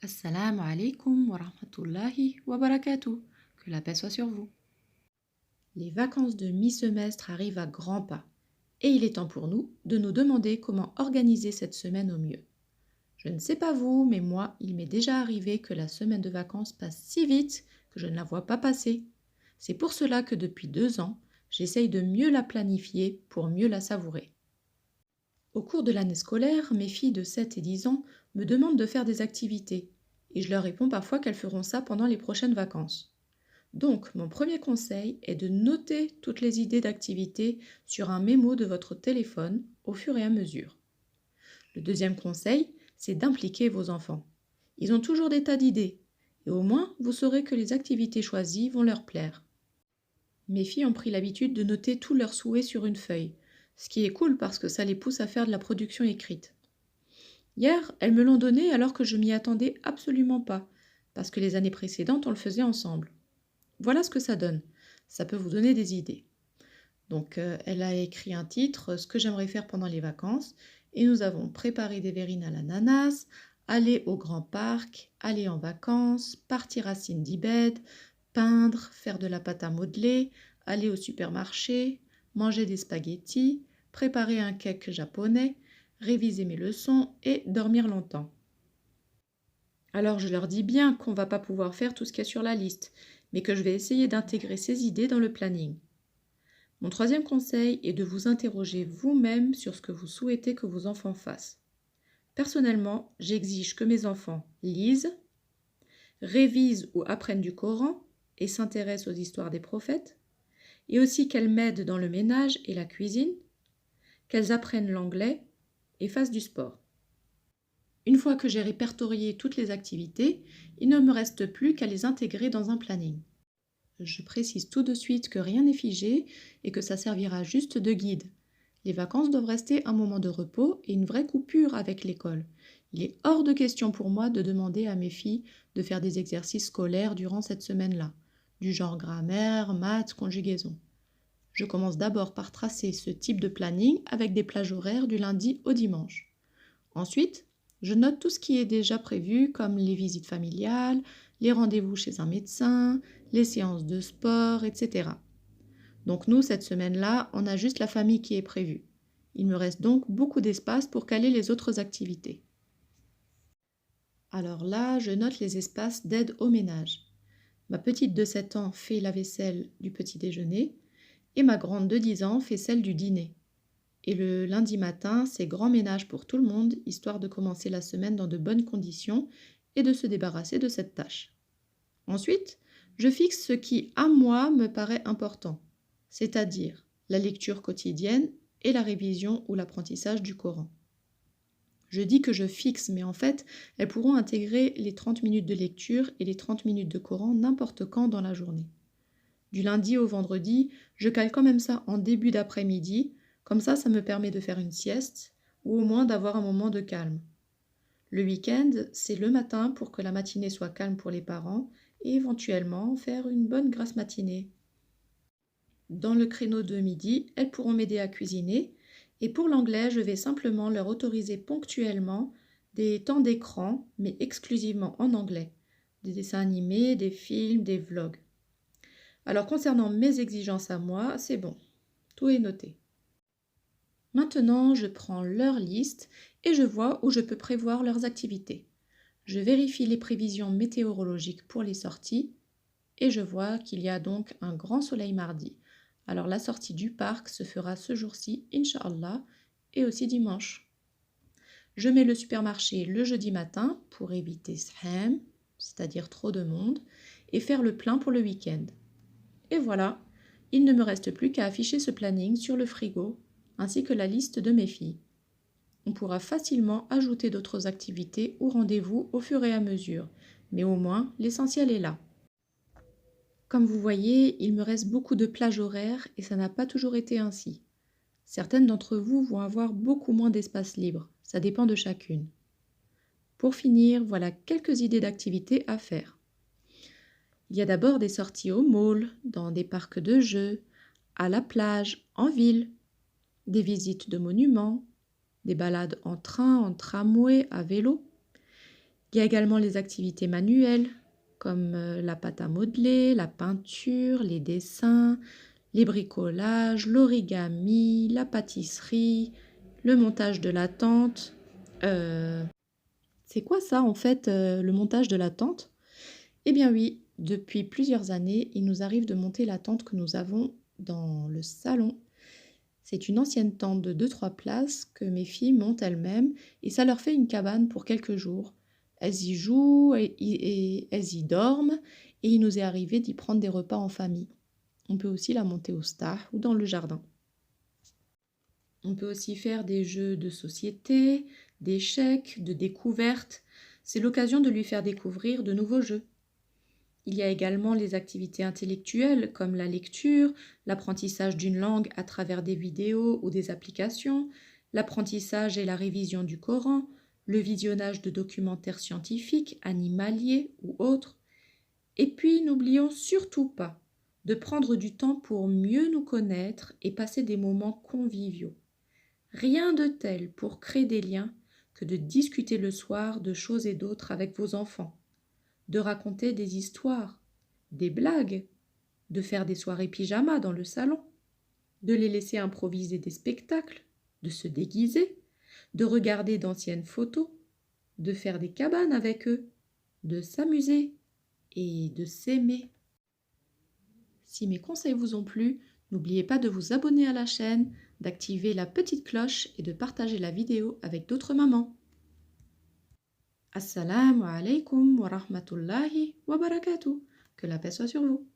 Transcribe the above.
Assalamu alaikum wa rahmatullahi wa barakatuh. Que la paix soit sur vous. Les vacances de mi-semestre arrivent à grands pas et il est temps pour nous de nous demander comment organiser cette semaine au mieux. Je ne sais pas vous, mais moi, il m'est déjà arrivé que la semaine de vacances passe si vite que je ne la vois pas passer. C'est pour cela que depuis 2 ans, j'essaye de mieux la planifier pour mieux la savourer. Au cours de l'année scolaire, mes filles de 7 et 10 ans me demandent de faire des activités et je leur réponds parfois qu'elles feront ça pendant les prochaines vacances. Donc, mon premier conseil est de noter toutes les idées d'activités sur un mémo de votre téléphone au fur et à mesure. Le deuxième conseil, c'est d'impliquer vos enfants. Ils ont toujours des tas d'idées et au moins vous saurez que les activités choisies vont leur plaire. Mes filles ont pris l'habitude de noter tous leurs souhaits sur une feuille, ce qui est cool parce que ça les pousse à faire de la production écrite. Hier, elles me l'ont donné alors que je m'y attendais absolument pas, parce que les années précédentes, on le faisait ensemble. Voilà ce que ça donne. Ça peut vous donner des idées. Donc, elle a écrit un titre, ce que j'aimerais faire pendant les vacances, et nous avons préparé des verrines à l'ananas, aller au grand parc, aller en vacances, partir à Cindy Bed, peindre, faire de la pâte à modeler, aller au supermarché, manger des spaghettis, préparer un cake japonais, réviser mes leçons et dormir longtemps. Alors je leur dis bien qu'on ne va pas pouvoir faire tout ce qu'il y a sur la liste, mais que je vais essayer d'intégrer ces idées dans le planning. Mon troisième conseil est de vous interroger vous-même sur ce que vous souhaitez que vos enfants fassent. Personnellement, j'exige que mes enfants lisent, révisent ou apprennent du Coran et s'intéressent aux histoires des prophètes, et aussi qu'elles m'aident dans le ménage et la cuisine, qu'elles apprennent l'anglais et fassent du sport. Une fois que j'ai répertorié toutes les activités, il ne me reste plus qu'à les intégrer dans un planning. Je précise tout de suite que rien n'est figé et que ça servira juste de guide. Les vacances doivent rester un moment de repos et une vraie coupure avec l'école. Il est hors de question pour moi de demander à mes filles de faire des exercices scolaires durant cette semaine-là, du genre grammaire, maths, conjugaison. Je commence d'abord par tracer ce type de planning avec des plages horaires du lundi au dimanche. Ensuite, je note tout ce qui est déjà prévu comme les visites familiales, les rendez-vous chez un médecin, les séances de sport, etc. Donc nous, cette semaine-là, on a juste la famille qui est prévue. Il me reste donc beaucoup d'espace pour caler les autres activités. Alors là, je note les espaces d'aide au ménage. Ma petite de 7 ans fait la vaisselle du petit déjeuner et ma grande de 10 ans fait celle du dîner. Et le lundi matin, c'est grand ménage pour tout le monde, histoire de commencer la semaine dans de bonnes conditions et de se débarrasser de cette tâche. Ensuite, je fixe ce qui, à moi, me paraît important, c'est-à-dire la lecture quotidienne et la révision ou l'apprentissage du Coran. Je dis que je fixe, mais en fait, elles pourront intégrer les 30 minutes de lecture et les 30 minutes de Coran n'importe quand dans la journée. Du lundi au vendredi, je cale quand même ça en début d'après-midi, comme ça me permet de faire une sieste ou au moins d'avoir un moment de calme. Le week-end, c'est le matin pour que la matinée soit calme pour les parents et éventuellement faire une bonne grasse matinée. Dans le créneau de midi, elles pourront m'aider à cuisiner et pour l'anglais, je vais simplement leur autoriser ponctuellement des temps d'écran, mais exclusivement en anglais, des dessins animés, des films, des vlogs. Alors concernant mes exigences à moi, c'est bon, tout est noté. Maintenant, je prends leur liste et je vois où je peux prévoir leurs activités. Je vérifie les prévisions météorologiques pour les sorties et je vois qu'il y a donc un grand soleil mardi. Alors la sortie du parc se fera ce jour-ci, Inch'Allah, et aussi dimanche. Je mets le supermarché le jeudi matin pour éviter zham, c'est-à-dire trop de monde, et faire le plein pour le week-end. Et voilà, il ne me reste plus qu'à afficher ce planning sur le frigo, ainsi que la liste de mes filles. On pourra facilement ajouter d'autres activités ou rendez-vous au fur et à mesure, mais au moins l'essentiel est là. Comme vous voyez, il me reste beaucoup de plages horaires et ça n'a pas toujours été ainsi. Certaines d'entre vous vont avoir beaucoup moins d'espace libre, ça dépend de chacune. Pour finir, voilà quelques idées d'activités à faire. Il y a d'abord des sorties au mall, dans des parcs de jeux, à la plage, en ville, des visites de monuments, des balades en train, en tramway, à vélo. Il y a également les activités manuelles, comme la pâte à modeler, la peinture, les dessins, les bricolages, l'origami, la pâtisserie, le montage de la tente. Euh, c'est quoi ça en fait, le montage de la tente? Eh bien oui, depuis plusieurs années, il nous arrive de monter la tente que nous avons dans le salon. C'est une ancienne tente de 2-3 places que mes filles montent elles-mêmes et ça leur fait une cabane pour quelques jours. Elles y jouent et elles y dorment et il nous est arrivé d'y prendre des repas en famille. On peut aussi la monter au stah ou dans le jardin. On peut aussi faire des jeux de société, d'échecs, de découvertes. C'est l'occasion de lui faire découvrir de nouveaux jeux. Il y a également les activités intellectuelles comme la lecture, l'apprentissage d'une langue à travers des vidéos ou des applications, l'apprentissage et la révision du Coran, le visionnage de documentaires scientifiques, animaliers ou autres. Et puis, n'oublions surtout pas de prendre du temps pour mieux nous connaître et passer des moments conviviaux. Rien de tel pour créer des liens que de discuter le soir de choses et d'autres avec vos enfants, de raconter des histoires, des blagues, de faire des soirées pyjama dans le salon, de les laisser improviser des spectacles, de se déguiser, de regarder d'anciennes photos, de faire des cabanes avec eux, de s'amuser et de s'aimer. Si mes conseils vous ont plu, n'oubliez pas de vous abonner à la chaîne, d'activer la petite cloche et de partager la vidéo avec d'autres mamans. Assalamu alaikum wa rahmatullahi wa barakatuh. Que la paix soit sur vous.